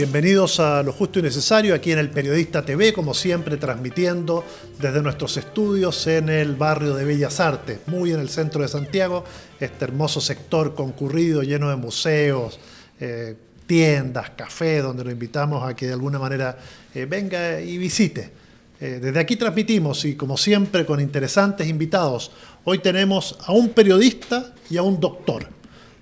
Bienvenidos a Lo Justo y Necesario, aquí en el Periodista TV, como siempre transmitiendo desde nuestros estudios en el barrio de Bellas Artes, muy en el centro de Santiago, este hermoso sector concurrido, lleno de museos, tiendas, cafés, donde lo invitamos a que de alguna manera venga y visite. Desde aquí transmitimos y como siempre con interesantes invitados. Hoy tenemos a un periodista y a un doctor.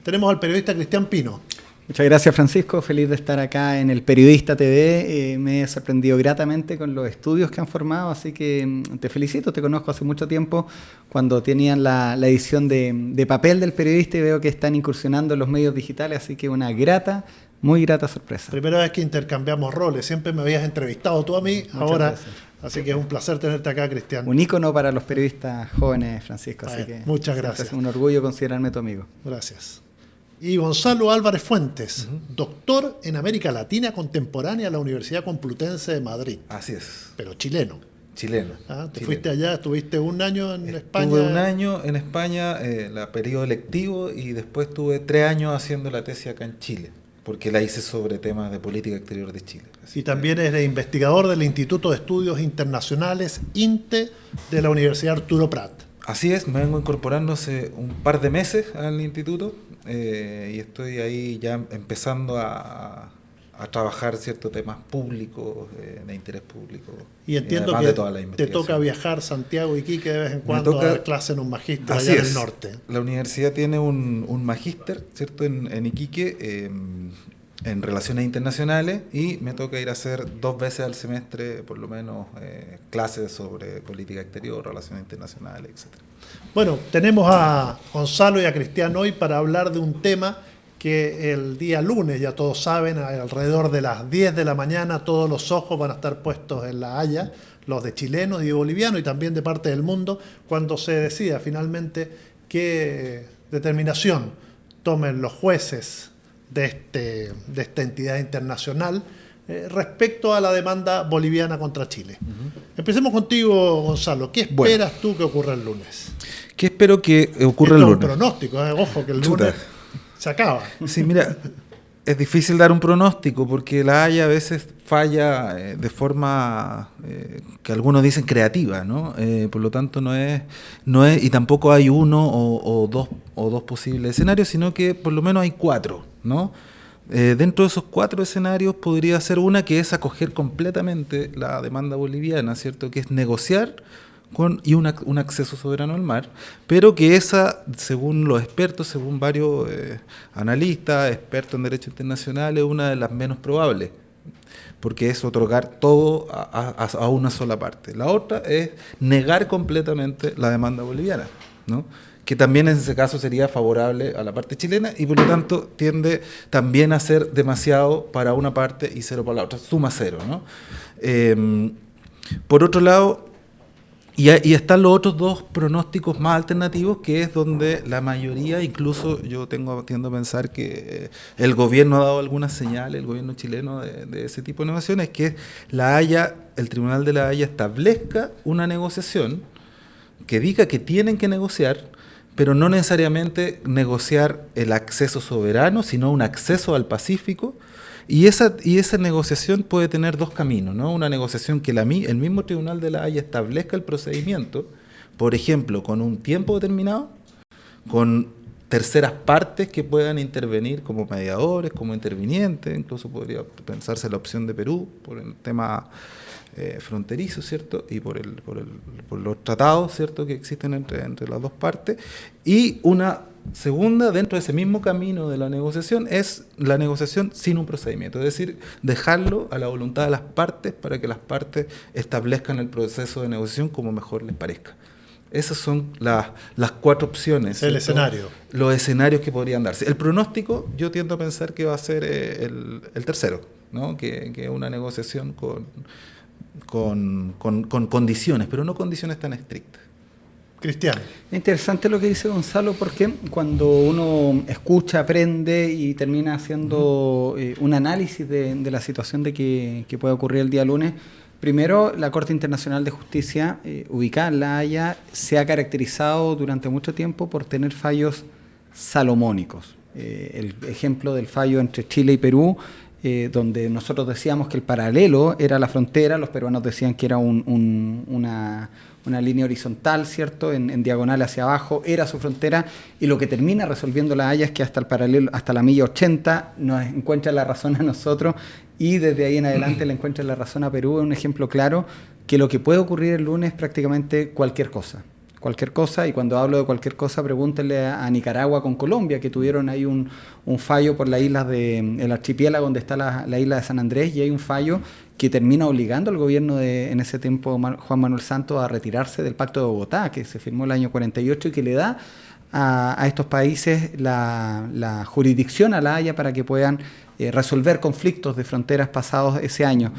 Tenemos al periodista Cristian Pino. Muchas gracias, Francisco. Feliz de estar acá en el Periodista TV. Me he sorprendido gratamente con los estudios que han formado, así que te felicito. Te conozco hace mucho tiempo cuando tenían la edición de papel del Periodista y veo que están incursionando en los medios digitales, así que una muy grata sorpresa. Primera vez que intercambiamos roles. Siempre me habías entrevistado tú a mí, Muchas ahora. Gracias. Así que es un placer tenerte acá, Cristian. Un ícono para los periodistas jóvenes, Francisco. Así que muchas gracias. Es un orgullo considerarme tu amigo. Gracias. Y Gonzalo Álvarez Fuentes, doctor en América Latina Contemporánea en la Universidad Complutense de Madrid. Así es. Pero chileno. Chileno. Fuiste allá, estuviste un año en España. Estuve un año en España, periodo lectivo, y después tuve 3 años haciendo la tesis acá en Chile, porque la hice sobre temas de política exterior de Chile. Y también eres investigador del Instituto de Estudios Internacionales, INTE, de la Universidad Arturo Prat. Así es, me vengo incorporando hace un par de meses al instituto y estoy ahí ya empezando a trabajar ciertos temas públicos, de interés público. Y entiendo que te toca viajar Santiago y Iquique de vez en cuando a dar clase en un magíster allá en el norte. La universidad tiene un magíster, ¿cierto?, en Iquique, en relaciones internacionales, y me toca ir a hacer 2 veces al semestre, por lo menos, clases sobre política exterior, relaciones internacionales, etc. Bueno, tenemos a Gonzalo y a Cristian hoy para hablar de un tema que el día lunes, ya todos saben, alrededor de las 10 de la mañana, todos los ojos van a estar puestos en La Haya, los de chilenos y bolivianos y también de parte del mundo, cuando se decida finalmente qué determinación tomen los jueces de esta entidad internacional respecto a la demanda boliviana contra Chile. Empecemos contigo, Gonzalo. ¿Qué esperas tú que ocurra el lunes? ¿Qué espero que ocurra el lunes? Es un pronóstico, ojo, que el lunes se acaba. Sí, mira, es difícil dar un pronóstico porque La Haya a veces falla de forma que algunos dicen creativa, ¿no? Por lo tanto no es, y tampoco hay uno o dos posibles escenarios, sino que por lo menos hay 4, ¿no? Dentro de esos 4 escenarios podría ser una que es acoger completamente la demanda boliviana, ¿cierto? Que es negociar y un acceso soberano al mar, pero que esa, según los expertos, según varios analistas, expertos en derecho internacional, es una de las menos probables, porque es otorgar todo a una sola parte. La otra es negar completamente la demanda boliviana, ¿no?, que también en ese caso sería favorable a la parte chilena y por lo tanto tiende también a ser demasiado para una parte y cero para la otra, suma 0, ¿no? Por otro lado, y están los otros 2 pronósticos más alternativos, que es donde la mayoría, incluso yo tiendo a pensar que el gobierno ha dado algunas señales, el gobierno chileno, de ese tipo de negociaciones, que el Tribunal de La Haya establezca una negociación que diga que tienen que negociar, pero no necesariamente negociar el acceso soberano, sino un acceso al Pacífico. Y esa negociación puede tener 2 caminos, ¿no? Una negociación que el mismo Tribunal de La Haya establezca el procedimiento, por ejemplo, con un tiempo determinado, con terceras partes que puedan intervenir como mediadores, como intervinientes, incluso podría pensarse la opción de Perú por el tema fronterizo, ¿cierto? Y por los tratados, ¿cierto?, que existen entre las 2 partes. Y una segunda, dentro de ese mismo camino de la negociación, es la negociación sin un procedimiento, es decir, dejarlo a la voluntad de las partes para que las partes establezcan el proceso de negociación como mejor les parezca. Esas son las 4 opciones. El escenario. Los escenarios que podrían darse. El pronóstico, yo tiendo a pensar que va a ser el tercero, ¿no?, que es una negociación con condiciones, pero no condiciones tan estrictas. Cristian. Interesante lo que dice Gonzalo, porque cuando uno escucha, aprende y termina haciendo un análisis de la situación de que puede ocurrir el día lunes, primero, la Corte Internacional de Justicia, ubicada en La Haya, se ha caracterizado durante mucho tiempo por tener fallos salomónicos. El ejemplo del fallo entre Chile y Perú donde nosotros decíamos que el paralelo era la frontera, los peruanos decían que era una línea horizontal, ¿cierto? En diagonal hacia abajo, era su frontera, y lo que termina resolviendo la Haya es que hasta el paralelo, hasta la milla 80 nos encuentra la razón a nosotros, y desde ahí en adelante le encuentra la razón a Perú. Es un ejemplo claro que lo que puede ocurrir el lunes es prácticamente cualquier cosa, y cuando hablo de cualquier cosa, pregúntenle a Nicaragua con Colombia, que tuvieron ahí un fallo por las islas del archipiélago donde está la isla de San Andrés, y hay un fallo que termina obligando al gobierno en ese tiempo, Juan Manuel Santos, a retirarse del Pacto de Bogotá, que se firmó el año 48 y que le da a estos países la jurisdicción a la Haya para que puedan resolver conflictos de fronteras pasados ese año.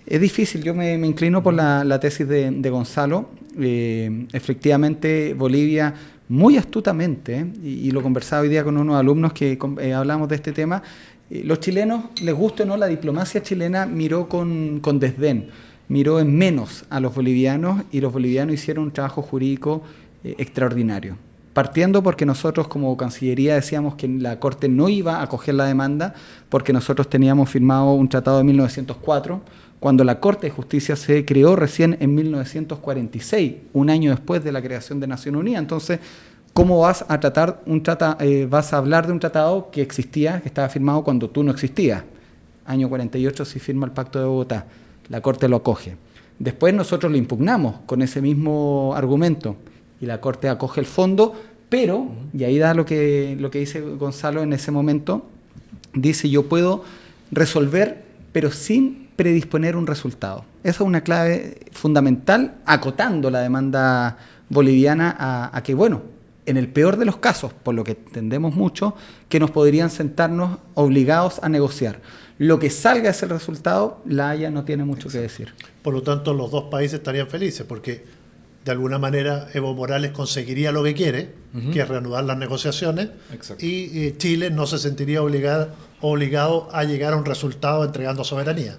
Es difícil, yo me inclino por la tesis de Gonzalo. Efectivamente, Bolivia, muy astutamente, y lo conversaba hoy día con unos alumnos que hablamos de este tema, los chilenos, les guste o no, la diplomacia chilena miró con desdén, miró en menos a los bolivianos, y los bolivianos hicieron un trabajo jurídico extraordinario. Partiendo porque nosotros como Cancillería decíamos que la Corte no iba a acoger la demanda porque nosotros teníamos firmado un tratado de 1904, cuando la Corte de Justicia se creó recién en 1946, un año después de la creación de Naciones Unidas. Entonces, ¿cómo vas a vas a hablar de un tratado que existía, que estaba firmado cuando tú no existías? Año 48 se firma el Pacto de Bogotá, la Corte lo acoge. Después nosotros lo impugnamos con ese mismo argumento y la Corte acoge el fondo, pero, y ahí da lo que dice Gonzalo en ese momento, dice: yo puedo resolver, pero sin predisponer un resultado. Esa es una clave fundamental, acotando la demanda boliviana a que, bueno, en el peor de los casos, por lo que entendemos mucho, que nos podrían sentarnos obligados a negociar. Lo que salga de ese resultado, la Haya no tiene mucho que decir. Por lo tanto, los dos países estarían felices, porque de alguna manera Evo Morales conseguiría lo que quiere, que es reanudar las negociaciones, y Chile no se sentiría obligado a llegar a un resultado entregando soberanía.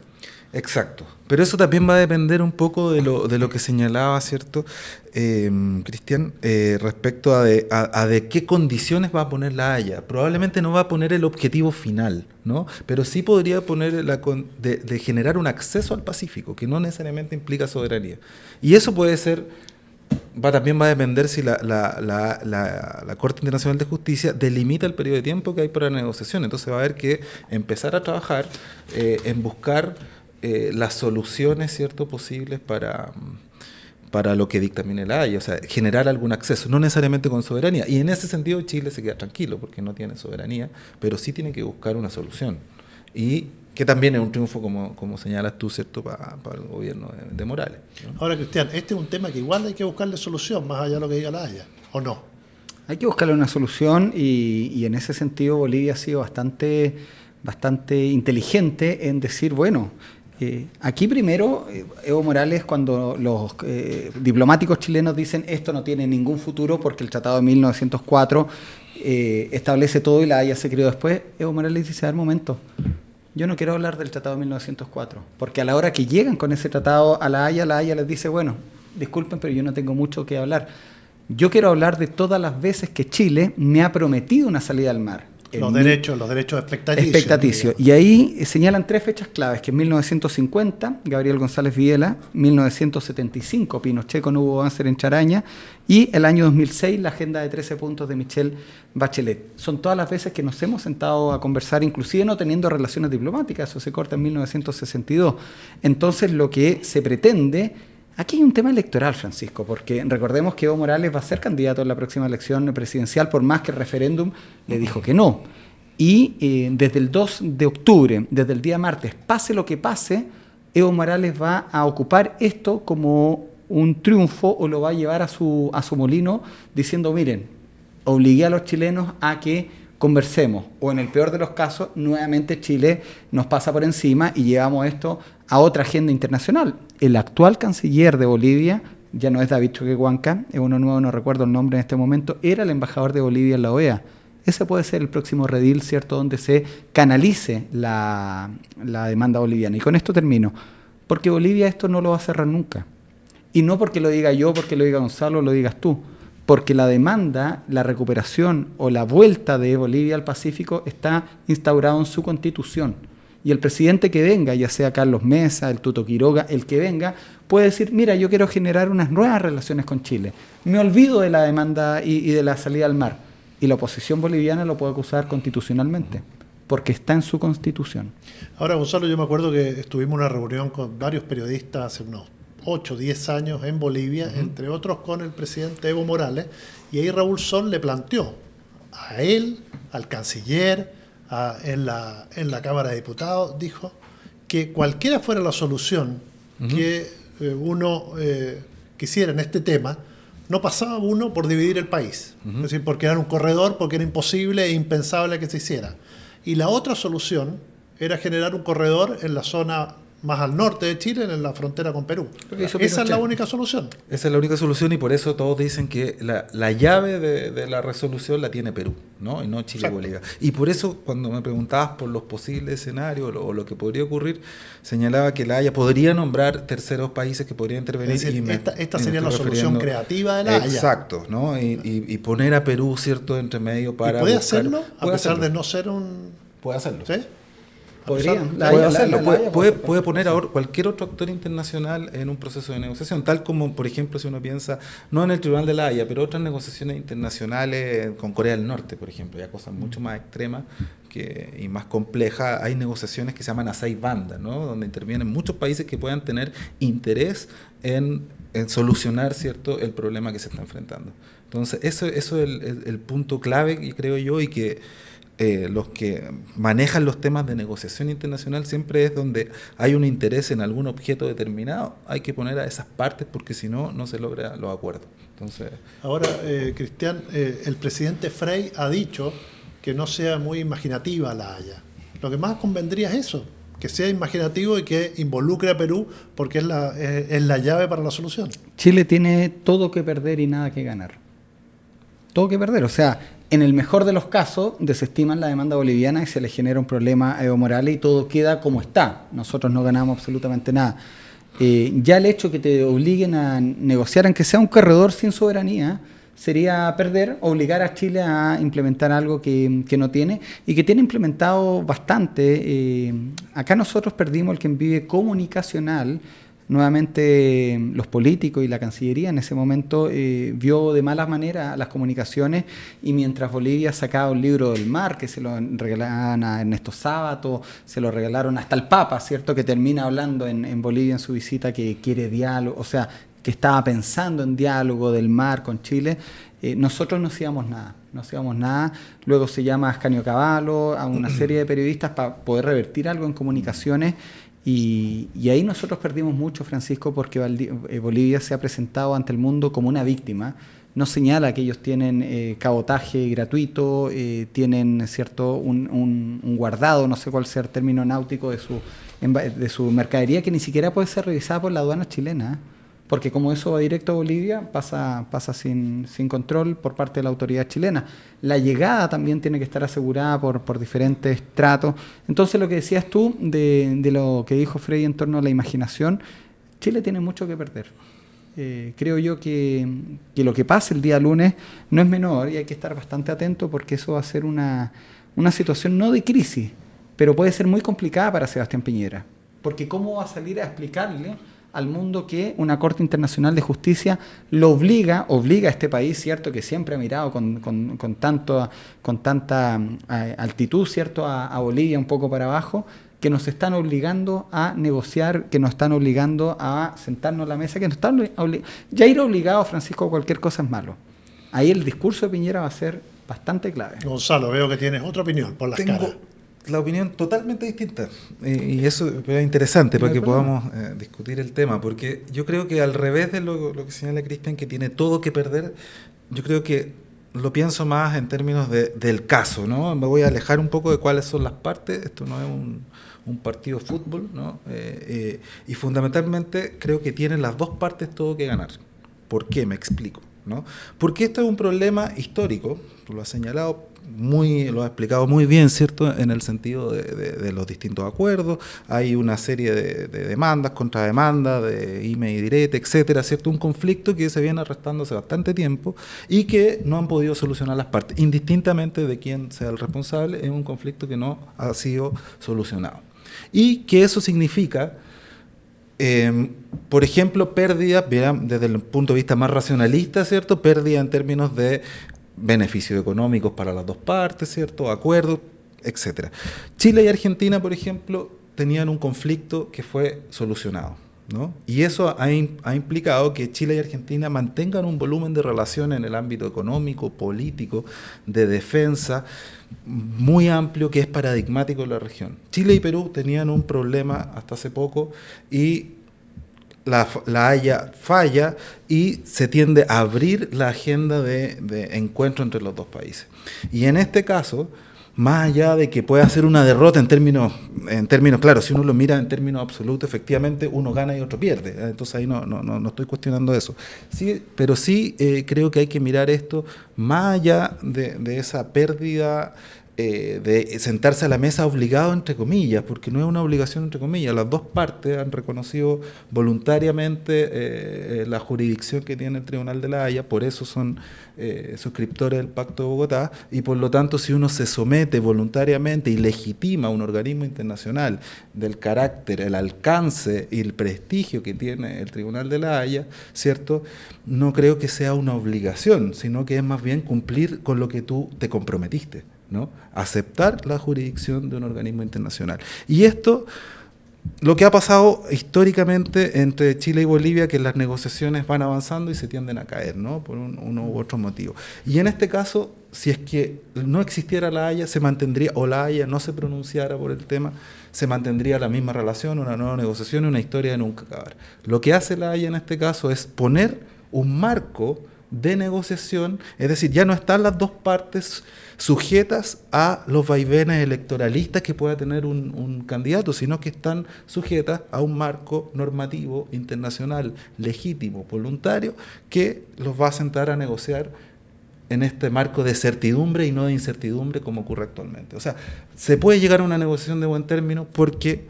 Exacto. Pero eso también va a depender un poco de lo que señalaba, ¿cierto, Cristian? Respecto a de qué condiciones va a poner la Haya. Probablemente no va a poner el objetivo final, ¿no? Pero sí podría poner de generar un acceso al Pacífico, que no necesariamente implica soberanía. Y eso puede ser... también va a depender si la Corte Internacional de Justicia delimita el periodo de tiempo que hay para la negociación. Entonces va a haber que empezar a trabajar en buscar las soluciones, ¿cierto?, posibles para lo que dictamine la Haya, o sea, generar algún acceso, no necesariamente con soberanía. Y en ese sentido Chile se queda tranquilo porque no tiene soberanía, pero sí tiene que buscar una solución. Y que también es un triunfo, como señalas tú, ¿cierto?, para el gobierno de Morales, ¿no? Ahora, Cristian, este es un tema que igual hay que buscarle solución, más allá de lo que diga la Haya, ¿o no? Hay que buscarle una solución, y en ese sentido Bolivia ha sido bastante inteligente en decir, bueno, aquí primero, Evo Morales, cuando los diplomáticos chilenos dicen esto no tiene ningún futuro porque el Tratado de 1904 establece todo y la Haya se creó después, Evo Morales dice: a ver, momento, yo no quiero hablar del Tratado de 1904, porque a la hora que llegan con ese tratado a la Haya les dice: bueno, disculpen, pero yo no tengo mucho que hablar. Yo quiero hablar de todas las veces que Chile me ha prometido una salida al mar. Los derechos expectaticios. Y ahí señalan tres fechas claves, que en 1950, Gabriel González Videla, 1975, Pinochet con Hugo Banzer en Charaña, y el año 2006, la agenda de 13 puntos de Michelle Bachelet. Son todas las veces que nos hemos sentado a conversar, inclusive no teniendo relaciones diplomáticas, eso se corta en 1962. Entonces, lo que se pretende... Aquí hay un tema electoral, Francisco, porque recordemos que Evo Morales va a ser candidato en la próxima elección presidencial, por más que el referéndum le dijo que no. Y desde el 2 de octubre, desde el día martes, pase lo que pase, Evo Morales va a ocupar esto como un triunfo, o lo va a llevar a su molino diciendo: miren, obligué a los chilenos a que conversemos, o en el peor de los casos, nuevamente Chile nos pasa por encima y llevamos esto a otra agenda internacional. El actual canciller de Bolivia, ya no es David Choquehuanca, es uno nuevo, no recuerdo el nombre en este momento, era el embajador de Bolivia en la OEA. Ese puede ser el próximo redil, ¿cierto?, donde se canalice la demanda boliviana. Y con esto termino, porque Bolivia esto no lo va a cerrar nunca. Y no porque lo diga yo, porque lo diga Gonzalo, lo digas tú. Porque la demanda, la recuperación o la vuelta de Bolivia al Pacífico está instaurado en su constitución. Y el presidente que venga, ya sea Carlos Mesa, el Tuto Quiroga, el que venga, puede decir, mira, yo quiero generar unas nuevas relaciones con Chile. Me olvido de la demanda y de la salida al mar. Y la oposición boliviana lo puede acusar constitucionalmente, porque está en su constitución. Ahora, Gonzalo, yo me acuerdo que estuvimos en una reunión con varios periodistas hace unos 8 o 10 años en Bolivia, entre otros con el presidente Evo Morales, y ahí Raúl Sol le planteó a él, al canciller, en la Cámara de Diputados, dijo que cualquiera fuera la solución que uno quisiera en este tema, no pasaba uno por dividir el país. Es decir, porque era un corredor, porque era imposible e impensable que se hiciera. Y la otra solución era generar un corredor en la zona más al norte de Chile, en la frontera con Perú. Esa es la única solución. Esa es la única solución y por eso todos dicen que la llave de la resolución la tiene Perú, ¿no? Y no Chile y Bolivia. Y por eso cuando me preguntabas por los posibles escenarios o lo que podría ocurrir, señalaba que La Haya podría nombrar terceros países que podrían intervenir. Es decir, esta sería la solución creativa de La Haya. Exacto, ¿no? Y poner a Perú, ¿cierto?, entre medio para... ¿Y puede hacerlo? A pesar de no ser un... Puede hacerlo. ¿Sí? Puede poner ahora cualquier otro actor internacional en un proceso de negociación, tal como, por ejemplo, si uno piensa, no en el Tribunal de La Haya, pero otras negociaciones internacionales con Corea del Norte, por ejemplo, ya cosas mucho más extremas y más complejas. Hay negociaciones que se llaman a 6 bandas, ¿no?, donde intervienen muchos países que puedan tener interés en solucionar, ¿cierto?, el problema que se está enfrentando. Entonces, eso es el punto clave, y creo yo, y que los que manejan los temas de negociación internacional siempre es donde hay un interés en algún objeto determinado, hay que poner a esas partes porque si no, no se logran los acuerdos. Entonces, ahora, Cristian, el presidente Frei ha dicho que no sea muy imaginativa La Haya. Lo que más convendría es eso, que sea imaginativo y que involucre a Perú porque es la llave para la solución. Chile tiene todo que perder y nada que ganar. Todo que perder, o sea, en el mejor de los casos desestiman la demanda boliviana y se le genera un problema a Evo Morales y todo queda como está. Nosotros no ganamos absolutamente nada. Ya el hecho que te obliguen a negociar, aunque sea un corredor sin soberanía, sería perder, obligar a Chile a implementar algo que no tiene y que tiene implementado bastante. Acá nosotros perdimos el que envíe comunicacional. Nuevamente los políticos y la Cancillería en ese momento vio de mala manera las comunicaciones, y mientras Bolivia sacaba un libro del mar que se lo regalaban a Ernesto Sábato, se lo regalaron hasta el Papa, ¿cierto?, que termina hablando en Bolivia en su visita que quiere diálogo, o sea, que estaba pensando en diálogo del mar con Chile. Nosotros no hacíamos nada. Luego se llama a Ascanio Cavallo, a una serie de periodistas para poder revertir algo en comunicaciones. Y ahí nosotros perdimos mucho, Francisco, porque Bolivia se ha presentado ante el mundo como una víctima. No señala que ellos tienen cabotaje gratuito, tienen, ¿cierto?, un guardado, no sé cuál sea el término náutico de su mercadería, que ni siquiera puede ser revisada por la aduana chilena, porque como eso va directo a Bolivia, pasa sin control por parte de la autoridad chilena. La llegada también tiene que estar asegurada por diferentes tratos. Entonces, lo que decías tú de lo que dijo Frei en torno a la imaginación, Chile tiene mucho que perder. Creo yo que lo que pase el día lunes no es menor y hay que estar bastante atento, porque eso va a ser una situación no de crisis, pero puede ser muy complicada para Sebastián Piñera. Porque ¿cómo va a salir a explicarle al mundo que una Corte Internacional de Justicia lo obliga a este país, ¿cierto?, que siempre ha mirado con tanta altitud, ¿cierto?, a Bolivia un poco para abajo, que nos están obligando a negociar, que nos están obligando a sentarnos a la mesa, que nos están ya ir obligado, Francisco, a cualquier cosa es malo. Ahí el discurso de Piñera va a ser bastante clave. Gonzalo, veo que tienes otra opinión por las caras. La opinión totalmente distinta, y eso es interesante para que podamos discutir el tema, porque yo creo que al revés de lo que señala Cristian, que tiene todo que perder, yo creo que lo pienso más en términos del caso, ¿no? Me voy a alejar un poco de cuáles son las partes. Esto no es un partido de fútbol, ¿no? Y fundamentalmente creo que tienen las dos partes todo que ganar. ¿Por qué? Me explico, ¿no? Porque esto es un problema histórico, tú lo has señalado, lo ha explicado muy bien, ¿cierto?, en el sentido de los distintos acuerdos. Hay una serie de demandas, contrademandas, de ime y direte, etcétera, ¿cierto? Un conflicto que se viene arrastrando hace bastante tiempo y que no han podido solucionar las partes, indistintamente de quién sea el responsable. Es un conflicto que no ha sido solucionado. Y que eso significa, por ejemplo, pérdida, desde el punto de vista más racionalista, ¿cierto? Pérdida en términos de beneficios económicos para las dos partes, ¿cierto? Acuerdos, etcétera. Chile y Argentina, por ejemplo, tenían un conflicto que fue solucionado, ¿no? Y eso ha implicado que Chile y Argentina mantengan un volumen de relaciones en el ámbito económico, político, de defensa, muy amplio, que es paradigmático en la región. Chile y Perú tenían un problema hasta hace poco y la Haya falla y se tiende a abrir la agenda de encuentro entre los dos países. Y en este caso, más allá de que pueda ser una derrota en términos, claro, si uno lo mira en términos absolutos, efectivamente uno gana y otro pierde. Entonces ahí no estoy cuestionando eso. Sí, pero sí creo que hay que mirar esto más allá de esa pérdida, de sentarse a la mesa obligado, entre comillas, porque no es una obligación, entre comillas. Las dos partes han reconocido voluntariamente la jurisdicción que tiene el Tribunal de la Haya, por eso son suscriptores del Pacto de Bogotá, y por lo tanto, si uno se somete voluntariamente y legitima un organismo internacional del carácter, el alcance y el prestigio que tiene el Tribunal de la Haya, ¿cierto?, no creo que sea una obligación, sino que es más bien cumplir con lo que tú te comprometiste, ¿no? Aceptar la jurisdicción de un organismo internacional. Y esto, lo que ha pasado históricamente entre Chile y Bolivia, que las negociaciones van avanzando y se tienden a caer, ¿no?, por uno u otro motivo. Y en este caso, si es que no existiera la Haya, se mantendría, o la Haya no se pronunciara por el tema, se mantendría la misma relación, una nueva negociación y una historia de nunca acabar. Lo que hace la Haya en este caso es poner un marco de negociación, es decir, ya no están las dos partes sujetas a los vaivenes electoralistas que pueda tener un candidato, sino que están sujetas a un marco normativo internacional legítimo, voluntario, que los va a sentar a negociar en este marco de certidumbre y no de incertidumbre como ocurre actualmente. O sea, se puede llegar a una negociación de buen término porque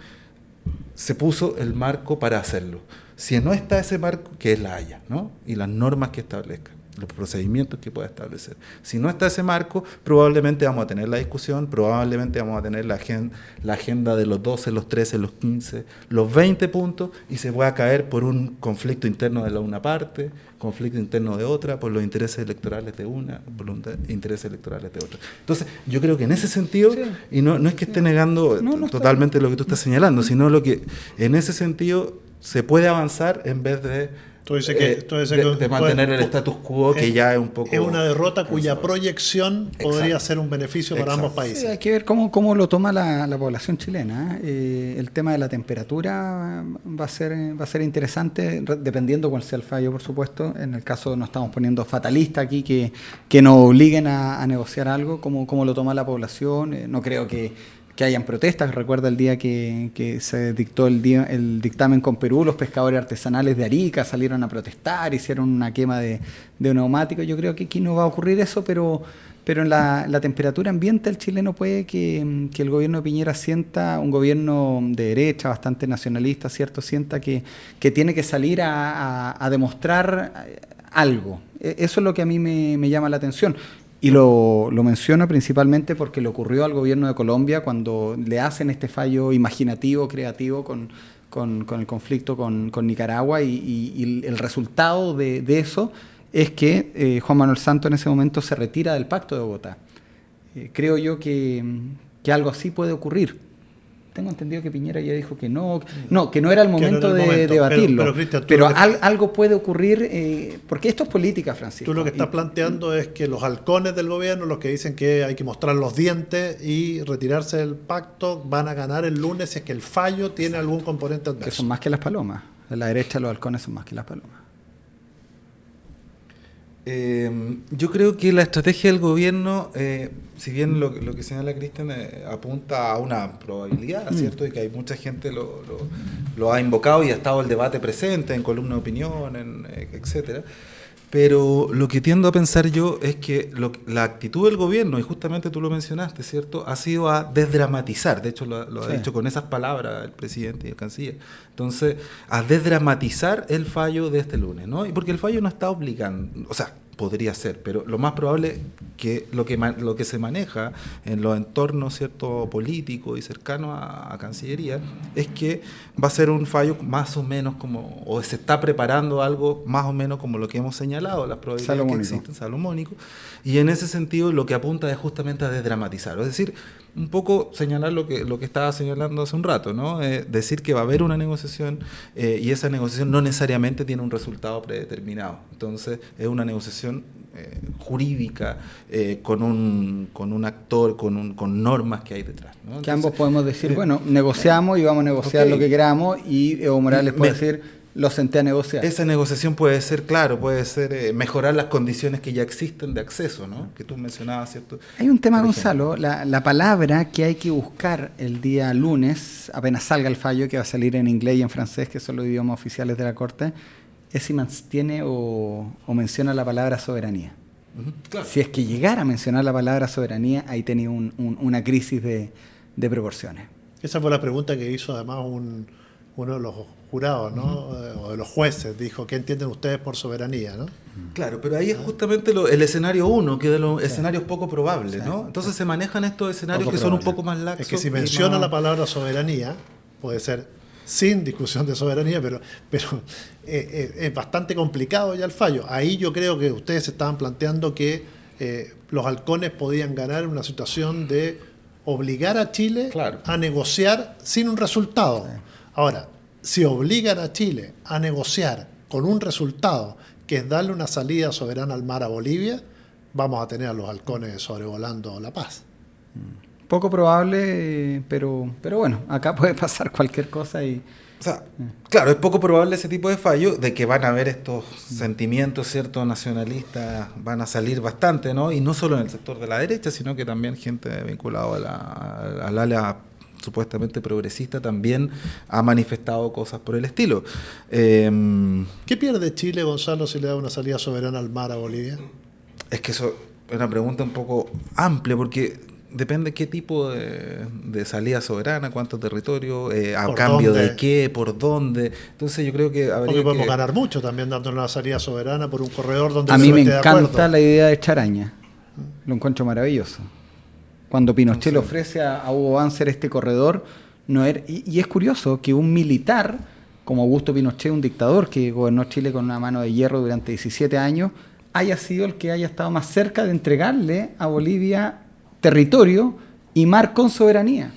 se puso el marco para hacerlo. Si no está ese marco, que es la Haya, ¿no?, y las normas que establezca, los procedimientos que pueda establecer. Si no está ese marco, probablemente vamos a tener la discusión, probablemente vamos a tener la agenda de los 12, los 13, los 15, los 20 puntos, y se pueda caer por un conflicto interno de una parte, conflicto interno de otra, por los intereses electorales de una, por los intereses electorales de otra. Entonces, yo creo que en ese sentido, sí, y no es que esté negando totalmente lo que tú estás señalando, sino lo que en ese sentido se puede avanzar en vez de mantener el status quo, que ya es un poco... Es una derrota cuya proyección podría ser un beneficio para ambos países. Sí, hay que ver cómo lo toma la población chilena. El tema de la temperatura va a ser interesante, dependiendo cuál sea el fallo, por supuesto. En el caso, nos estamos poniendo fatalista aquí, que nos obliguen a negociar algo, cómo lo toma la población. No creo que hayan protestas. Recuerda el día que se dictó el dictamen con Perú, los pescadores artesanales de Arica salieron a protestar, hicieron una quema de neumáticos. Yo creo que aquí no va a ocurrir eso, pero en la temperatura ambiente el chileno puede que el gobierno de Piñera sienta, un gobierno de derecha bastante nacionalista, ¿cierto?, sienta que tiene que salir a demostrar algo. Eso es lo que a mí me llama la atención. Y lo menciono principalmente porque le ocurrió al gobierno de Colombia cuando le hacen este fallo imaginativo, creativo con el conflicto con Nicaragua, y el resultado de eso es que Juan Manuel Santos en ese momento se retira del Pacto de Bogotá. Creo yo que algo así puede ocurrir. Tengo entendido que Piñera ya dijo que no era el momento de debatirlo. Pero Cristian, algo puede ocurrir, porque esto es política, Francisco. Tú lo que estás planteando es que los halcones del gobierno, los que dicen que hay que mostrar los dientes y retirarse del pacto, van a ganar el lunes si es que el fallo tiene algún componente adverso. Que son más que las palomas. De la derecha los halcones son más que las palomas. Yo creo que la estrategia del gobierno, si bien lo que señala Cristian apunta a una probabilidad, ¿cierto?, y que hay mucha gente lo ha invocado y ha estado el debate presente en columna de opinión, etcétera. Pero lo que tiendo a pensar yo es que la actitud del gobierno, y justamente tú lo mencionaste, ¿cierto?, ha sido a desdramatizar. De hecho, lo ha dicho con esas palabras el presidente y el canciller. Entonces, a desdramatizar el fallo de este lunes, ¿no? Y porque el fallo no está obligando, o sea, podría ser, pero lo más probable que lo que se maneja en los entornos, ¿cierto?, políticos y cercanos a Cancillería es que va a ser un fallo más o menos como, o se está preparando algo más o menos como lo que hemos señalado, las probabilidades que existen, salomónico, y en ese sentido lo que apunta es justamente a desdramatizar, es decir, un poco señalar lo que estaba señalando hace un rato, ¿no? Decir que va a haber una negociación y esa negociación no necesariamente tiene un resultado predeterminado. Entonces, es una negociación jurídica con un actor, con normas que hay detrás, ¿no? Entonces, que ambos podemos decir, bueno, negociamos y vamos a negociar lo que queramos, y Evo Morales puede decir, lo senté a negociar. Esa negociación puede ser, claro, puede ser mejorar las condiciones que ya existen de acceso, ¿no? Que tú mencionabas, ¿cierto? Hay un tema, Gonzalo, la palabra que hay que buscar el día lunes, apenas salga el fallo, que va a salir en inglés y en francés, que son los idiomas oficiales de la Corte, es si mantiene o menciona la palabra soberanía. Claro. Si es que llegara a mencionar la palabra soberanía, ahí tenía una crisis de proporciones. Esa fue la pregunta que hizo además uno de los jurados, ¿no? O de los jueces, dijo, ¿qué entienden ustedes por soberanía, ¿no? Claro, pero ahí es justamente el escenario 1, que es de los escenarios poco probables, ¿no? Entonces se manejan estos escenarios que son un poco más laxos. Es que si menciona la palabra soberanía, puede ser sin discusión de soberanía, pero es bastante complicado ya el fallo. Ahí yo creo que ustedes estaban planteando que los halcones podían ganar una situación de obligar a Chile a negociar sin un resultado. Sí. Ahora, si obligan a Chile a negociar con un resultado que es darle una salida soberana al mar a Bolivia, vamos a tener a los halcones sobrevolando La Paz. Poco probable, pero bueno, acá puede pasar cualquier cosa y... O sea, claro, es poco probable ese tipo de fallo, de que van a haber estos sentimientos, ¿cierto?, nacionalistas, van a salir bastante, ¿no? Y no solo en el sector de la derecha, sino que también gente vinculada al ala supuestamente progresista también ha manifestado cosas por el estilo. ¿Qué pierde Chile, Gonzalo, si le da una salida soberana al mar a Bolivia? Es que eso es una pregunta un poco amplia, porque depende qué tipo de salida soberana, cuánto territorio, a cambio de qué, por dónde. Entonces yo creo que habría podemos ganar mucho también dando una salida soberana por un corredor donde a mí me encanta la idea de Charaña. Lo encuentro maravilloso. Cuando Pinochet le ofrece a Hugo Banzer este corredor, y es curioso que un militar como Augusto Pinochet, un dictador que gobernó Chile con una mano de hierro durante 17 años, haya sido el que haya estado más cerca de entregarle a Bolivia territorio y mar con soberanía.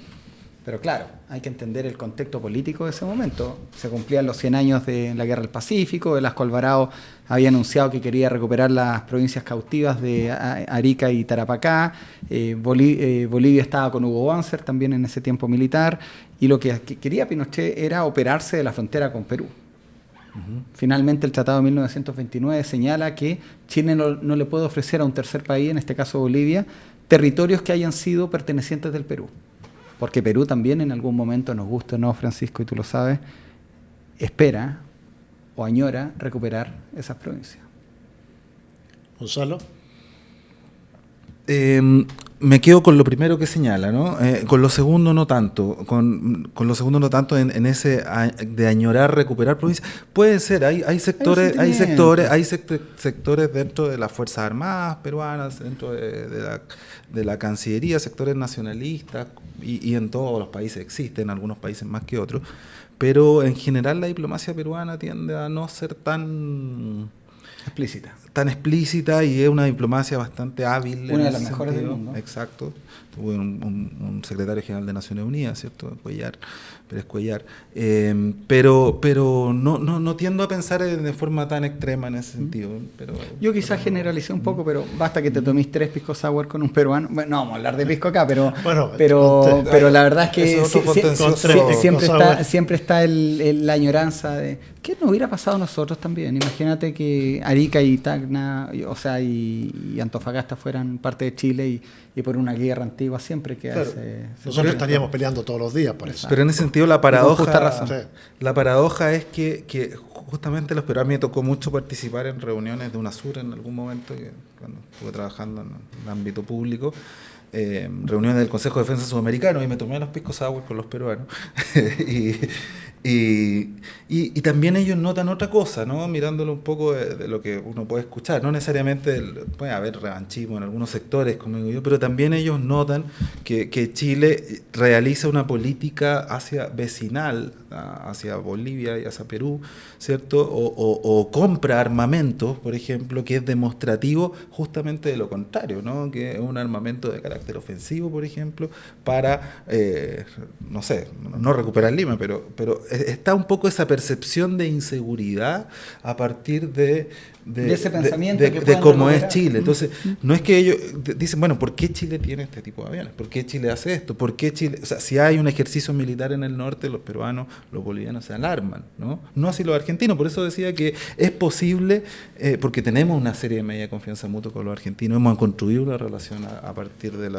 Pero claro, hay que entender el contexto político de ese momento. Se cumplían los 100 años de la Guerra del Pacífico, Velasco Alvarado había anunciado que quería recuperar las provincias cautivas de Arica y Tarapacá, Bolivia estaba con Hugo Banzer también en ese tiempo militar, y lo que quería Pinochet era operarse de la frontera con Perú. Finalmente el Tratado de 1929 señala que Chile no le puede ofrecer a un tercer país, en este caso Bolivia, territorios que hayan sido pertenecientes del Perú. Porque Perú también en algún momento, nos gusta o no, Francisco, y tú lo sabes, espera o añora recuperar esas provincias. Gonzalo. Me quedo con lo primero que señala, ¿no? Con lo segundo no tanto. Con lo segundo no tanto en ese de añorar recuperar provincias. Puede ser, hay sectores dentro de las Fuerzas Armadas peruanas, dentro de la Cancillería, sectores nacionalistas, y en todos los países existen, algunos países más que otros, pero en general la diplomacia peruana tiende a no ser tan explícita, y es una diplomacia bastante hábil. Una de las mejores del mundo. Exacto. Tuvo un secretario general de Naciones Unidas, ¿cierto? Pérez Cuellar. Pero no tiendo a pensar de forma tan extrema en ese sentido. Yo quizás generalicé un poco, pero basta que te tomes 3 pisco sour con un peruano. Bueno, no vamos a hablar de pisco acá, pero la verdad es que siempre está la añoranza de ¿qué nos hubiera pasado a nosotros también? Imagínate que Arica y Tacna, y Antofagasta fueran parte de Chile y por una guerra antigua siempre que nosotros estaríamos peleando todos los días por eso. Pero en ese sentido la paradoja es que justamente los peruanos, me tocó mucho participar en reuniones de UNASUR en algún momento, cuando estuve trabajando en el ámbito público, reuniones del Consejo de Defensa Sudamericano, y me tomé los piscos sour con los peruanos Y también ellos notan otra cosa, ¿no? Mirándolo un poco de lo que uno puede escuchar. No necesariamente puede haber revanchismo en algunos sectores, como digo yo, pero también ellos notan que Chile realiza una política hacia vecinal, hacia Bolivia y hacia Perú, ¿cierto? O compra armamento, por ejemplo, que es demostrativo justamente de lo contrario, ¿no? Que es un armamento de carácter ofensivo, por ejemplo, para, no sé, no recuperar Lima, pero está un poco esa percepción de inseguridad a partir de ese pensamiento de cómo es Chile. Entonces, no es que ellos dicen, bueno, ¿por qué Chile tiene este tipo de aviones? ¿Por qué Chile hace esto? ¿Por qué Chile? O sea, si hay un ejercicio militar en el norte, los peruanos, los bolivianos se alarman, ¿no? No así los argentinos. Por eso decía que es posible, porque tenemos una serie de medidas de confianza mutua con los argentinos, hemos construido una relación a partir de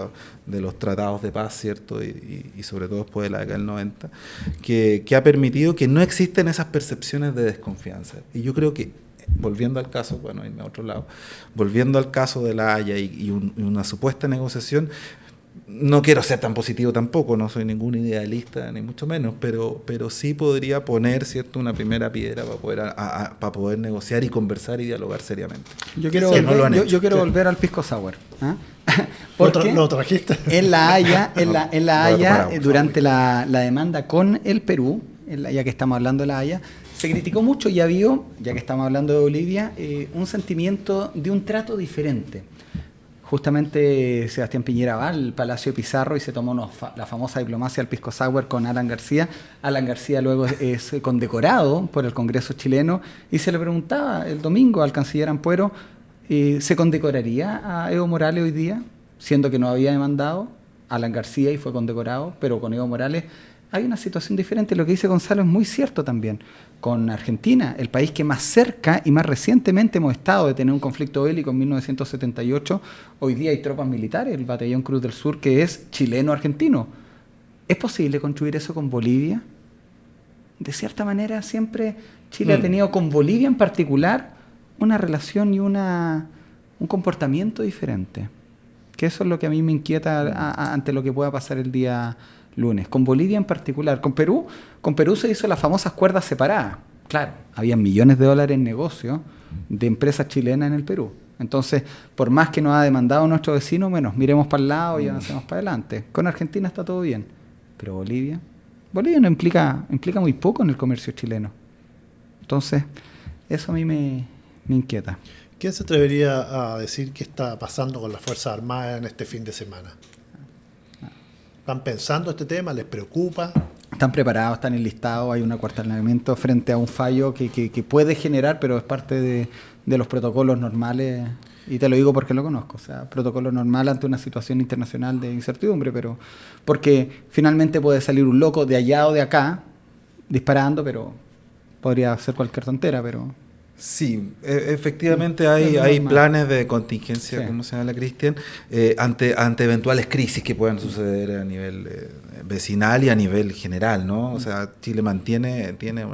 los tratados de paz, ¿cierto? Y sobre todo después de la década del 90, que ha permitido que no existen esas percepciones de desconfianza. Y yo creo que, volviendo al caso, bueno, irme a otro lado, volviendo al caso de La Haya y una supuesta negociación, no quiero ser tan positivo tampoco, no soy ningún idealista, ni mucho menos, pero sí podría poner, ¿cierto?, una primera piedra para poder negociar y conversar y dialogar seriamente. Yo quiero volver al pisco sour. ¿Ah? Porque ¿Lo trajiste? En La Haya, durante la demanda con el Perú, ya que estamos hablando de La Haya, se criticó mucho y había, ya que estamos hablando de Bolivia, un sentimiento de un trato diferente. Justamente Sebastián Piñera va al Palacio de Pizarro y se tomó la famosa diplomacia al pisco sour con Alan García. Alan García luego es condecorado por el Congreso chileno y se le preguntaba el domingo al canciller Ampuero, ¿se condecoraría a Evo Morales hoy día? Siendo que no había demandado Alan García y fue condecorado, pero con Evo Morales hay una situación diferente. Lo que dice Gonzalo es muy cierto también. Con Argentina, el país que más cerca y más recientemente hemos estado de tener un conflicto bélico en 1978, hoy día hay tropas militares, el Batallón Cruz del Sur, que es chileno-argentino. ¿Es posible construir eso con Bolivia? De cierta manera, siempre Chile ha tenido con Bolivia en particular una relación y un comportamiento diferente. Que eso es lo que a mí me inquieta ante lo que pueda pasar el día lunes. Con Bolivia en particular. Con Perú se hizo las famosas cuerdas separadas. Claro, había millones de dólares en negocio de empresas chilenas en el Perú. Entonces, por más que nos ha demandado nuestro vecino, bueno, miremos para el lado y avancemos para adelante. Con Argentina está todo bien. Pero Bolivia no implica muy poco en el comercio chileno. Entonces, eso a mí me inquieta. ¿Quién se atrevería a decir qué está pasando con las Fuerzas Armadas en este fin de semana? ¿Están pensando este tema? ¿Les preocupa? Están preparados, están enlistados, hay un acuartelamiento frente a un fallo que puede generar, pero es parte de los protocolos normales, y te lo digo porque lo conozco, o sea, protocolo normal ante una situación internacional de incertidumbre, pero porque finalmente puede salir un loco de allá o de acá disparando, pero podría ser cualquier tontera, pero... Sí, efectivamente hay planes de contingencia, sí, como señala Cristian, ante eventuales crisis que puedan suceder a nivel vecinal y a nivel general, ¿no? O sea, Chile tiene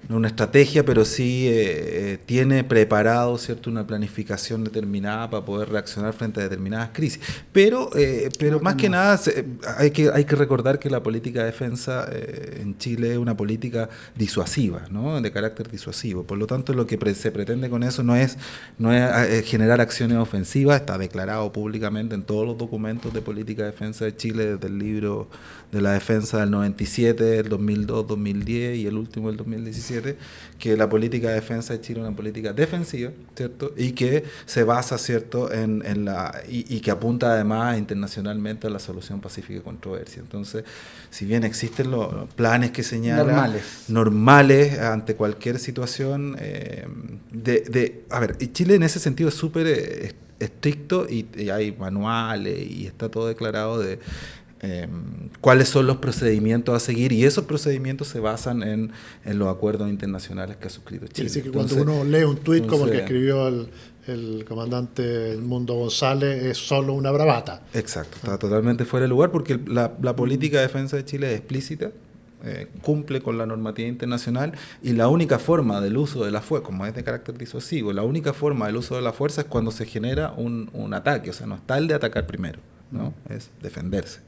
una estrategia, pero sí tiene preparado, ¿cierto?, una planificación determinada para poder reaccionar frente a determinadas crisis. Pero más que nada hay que recordar que la política de defensa en Chile es una política disuasiva, ¿no?, de carácter disuasivo. Por lo tanto, lo que se pretende con eso no es generar acciones ofensivas. Está declarado públicamente en todos los documentos de política de defensa de Chile, desde el libro de la defensa del 97, el 2002, 2010 y el último del 2017, que la política de defensa de Chile es una política defensiva, ¿cierto? Y que se basa, ¿cierto?, y que apunta además internacionalmente a la solución pacífica de controversia. Entonces, si bien existen los planes que señalan normales ante cualquier situación, a ver, Chile en ese sentido es súper estricto y hay manuales y está todo declarado de cuáles son los procedimientos a seguir, y esos procedimientos se basan en los acuerdos internacionales que ha suscrito Chile. Es decir, que cuando uno lee un tuit como el que escribió el comandante Edmundo González, es solo una bravata. Exacto, está totalmente fuera de lugar, porque la política de defensa de Chile es explícita, cumple con la normativa internacional, y la única forma del uso de la fuerza, como es de carácter disuasivo, la única forma del uso de la fuerza es cuando se genera un ataque. O sea, no está el de atacar primero, ¿no? Es defenderse.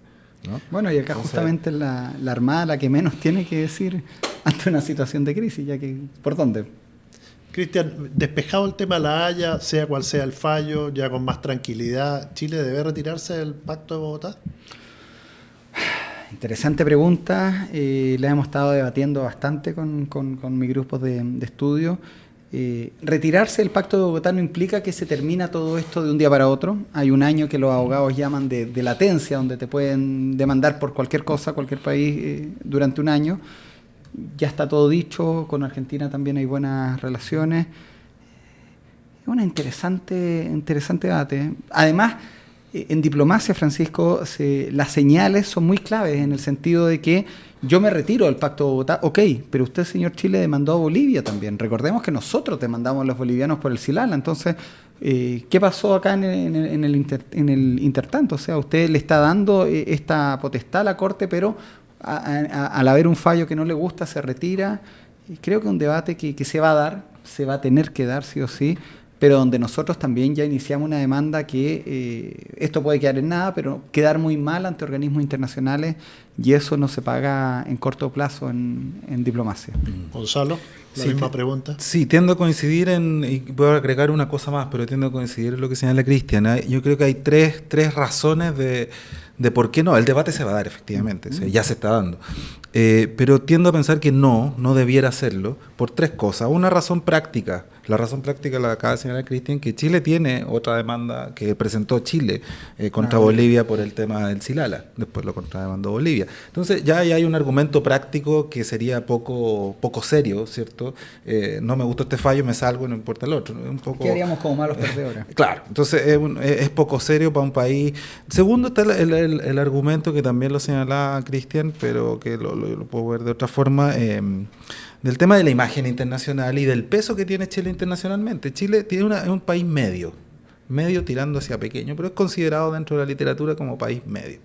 ¿no? Bueno, y acá justamente la Armada la que menos tiene que decir ante una situación de crisis, ya que ¿por dónde? Cristian, despejado el tema de la Haya, sea cual sea el fallo, ya con más tranquilidad, ¿Chile debe retirarse del Pacto de Bogotá? Interesante pregunta, la hemos estado debatiendo bastante con mi grupo de estudio. Retirarse del Pacto de Bogotá no implica que se termina todo esto de un día para otro. Hay un año que los abogados llaman de latencia, donde te pueden demandar por cualquier cosa, cualquier país, durante un año. Ya está todo dicho, con Argentina también hay buenas relaciones. Es un interesante debate. Además, en diplomacia, Francisco, las señales son muy claves en el sentido de que yo me retiro del Pacto de Bogotá, ok, pero usted, señor Chile, demandó a Bolivia también. Recordemos que nosotros demandamos a los bolivianos por el Silala. Entonces, ¿qué pasó acá en el intertanto? O sea, usted le está dando esta potestad a la Corte, pero al haber un fallo que no le gusta, se retira. Creo que es un debate que se va a dar, se va a tener que dar sí o sí, pero donde nosotros también ya iniciamos una demanda que esto puede quedar en nada, pero quedar muy mal ante organismos internacionales, y eso no se paga en corto plazo en diplomacia. Gonzalo, la misma pregunta. Sí, tiendo a coincidir y voy a agregar una cosa más, pero tiendo a coincidir en lo que señala Cristian. Yo creo que hay tres razones de por qué no. El debate se va a dar, efectivamente, o sea, ya se está dando. Pero tiendo a pensar que no debiera hacerlo por tres cosas. Una razón práctica. La razón práctica la acaba de señalar Cristian, que Chile tiene otra demanda que presentó Chile contra Bolivia por el tema del Silala. Después lo contrademandó Bolivia. Entonces ya hay un argumento práctico que sería poco serio, ¿cierto? No me gustó este fallo, me salgo, no importa el otro. ¿Qué haríamos como malos perdedores? Claro, entonces es poco serio para un país. Segundo está el argumento que también lo señalaba Cristian, pero que lo puedo ver de otra forma, del tema de la imagen internacional y del peso que tiene Chile internacionalmente. Chile es un país medio tirando hacia pequeño, pero es considerado dentro de la literatura como país medio.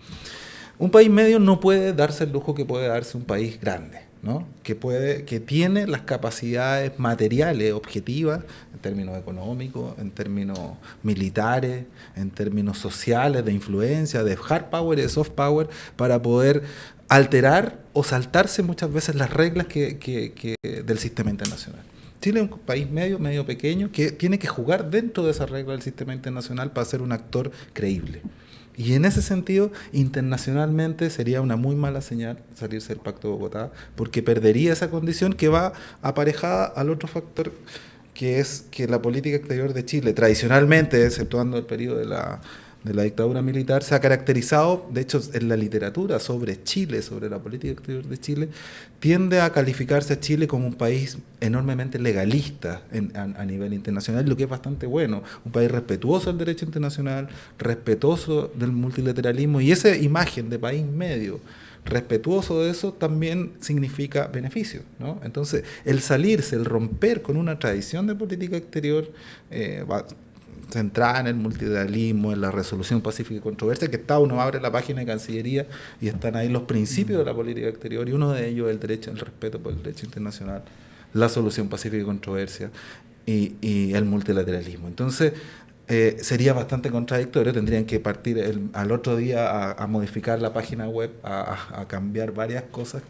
Un país medio no puede darse el lujo que puede darse un país grande, ¿no? Que tiene las capacidades materiales, objetivas, en términos económicos, en términos militares, en términos sociales, de influencia, de hard power y de soft power, para poder alterar o saltarse muchas veces las reglas del sistema internacional. Chile es un país medio pequeño, que tiene que jugar dentro de esas reglas del sistema internacional para ser un actor creíble. Y en ese sentido, internacionalmente sería una muy mala señal salirse del Pacto de Bogotá, porque perdería esa condición que va aparejada al otro factor, que es que la política exterior de Chile, tradicionalmente, exceptuando el periodo de la dictadura militar, se ha caracterizado, de hecho en la literatura sobre Chile, sobre la política exterior de Chile, tiende a calificarse a Chile como un país enormemente legalista a nivel internacional, lo que es bastante bueno, un país respetuoso del derecho internacional, respetuoso del multilateralismo, y esa imagen de país medio, respetuoso de eso, también significa beneficio, ¿no? Entonces, el salirse, el romper con una tradición de política exterior centrada en el multilateralismo, en la resolución pacífica y controversia, que uno abre la página de Cancillería y están ahí los principios de la política exterior, y uno de ellos es el respeto por el derecho internacional, la solución pacífica y controversia y el multilateralismo. Entonces, sería bastante contradictorio, tendrían que partir al otro día a modificar la página web, a cambiar varias cosas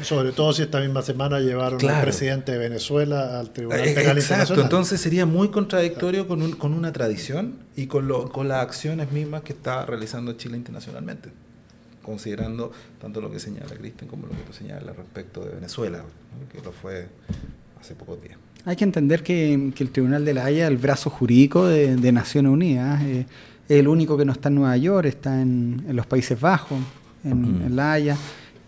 sobre todo si esta misma semana llevaron al presidente de Venezuela al Tribunal Penal Internacional. Entonces sería muy contradictorio con una tradición y con las acciones mismas que está realizando Chile internacionalmente, considerando tanto lo que señala Cristian como lo que tú señalas respecto de Venezuela, ¿no? Que lo fue hace pocos días. Hay que entender que el Tribunal de la Haya, el brazo jurídico de Naciones Unidas, es el único que no está en Nueva York, está en los Países Bajos, en la Haya.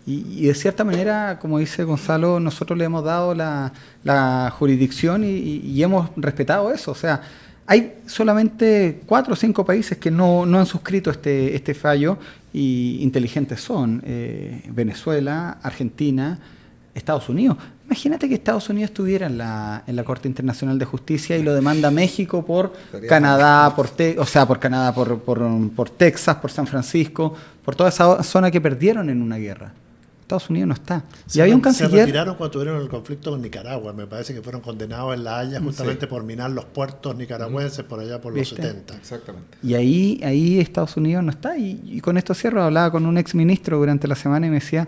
Y de cierta manera, como dice Gonzalo, nosotros le hemos dado la jurisdicción y hemos respetado eso. O sea, hay solamente 4 o 5 países que no han suscrito este fallo, y inteligentes son Venezuela, Argentina, Estados Unidos. Imagínate que Estados Unidos estuviera en la Corte Internacional de Justicia y lo demanda México por Canadá, por Texas, por San Francisco, por toda esa zona que perdieron en una guerra. Estados Unidos no está. Y había un Se canciller... retiraron cuando tuvieron el conflicto con Nicaragua. Me parece que fueron condenados en La Haya justamente por minar los puertos nicaragüenses por allá por los ¿Viste? 70. Exactamente. Y ahí Estados Unidos no está. Y con esto cierro. Hablaba con un exministro durante la semana y me decía,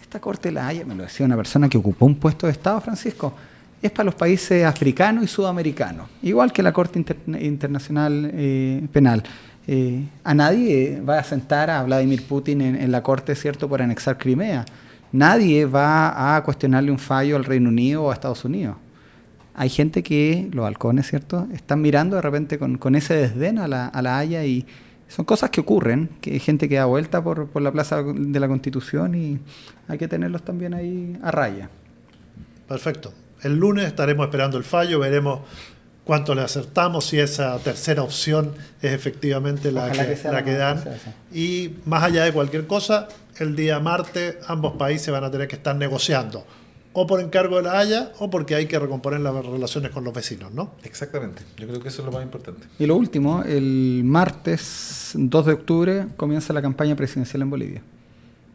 esta Corte de La Haya, me lo decía una persona que ocupó un puesto de Estado, Francisco, es para los países africanos y sudamericanos, igual que la Corte Internacional Penal. A nadie va a sentar a Vladimir Putin en la Corte, ¿cierto?, por anexar Crimea. Nadie va a cuestionarle un fallo al Reino Unido o a Estados Unidos. Hay gente que, los halcones, ¿cierto?, están mirando de repente con ese desdén a la Haya, y son cosas que ocurren, que hay gente que da vuelta por la plaza de la Constitución y hay que tenerlos también ahí a raya. Perfecto. El lunes estaremos esperando el fallo, veremos cuánto le acertamos, si esa tercera opción es efectivamente la que dan. Y más allá de cualquier cosa, el día martes ambos países van a tener que estar negociando, o por encargo de La Haya o porque hay que recomponer las relaciones con los vecinos, ¿no? Exactamente. Yo creo que eso es lo más importante. Y lo último, el martes 2 de octubre comienza la campaña presidencial en Bolivia.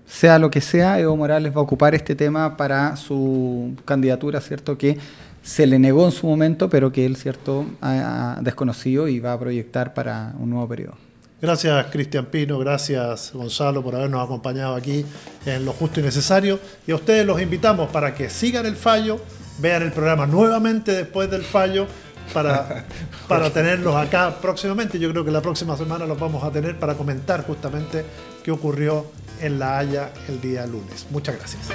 Sea lo que sea, Evo Morales va a ocupar este tema para su candidatura, ¿cierto?, que se le negó en su momento, pero que él, ¿cierto?, ha desconocido y va a proyectar para un nuevo periodo. Gracias, Cristian Pino, gracias, Gonzalo, por habernos acompañado aquí en Lo Justo y Necesario. Y a ustedes los invitamos para que sigan el fallo, vean el programa nuevamente después del fallo, para tenerlos acá próximamente. Yo creo que la próxima semana los vamos a tener para comentar justamente qué ocurrió en La Haya el día lunes. Muchas gracias.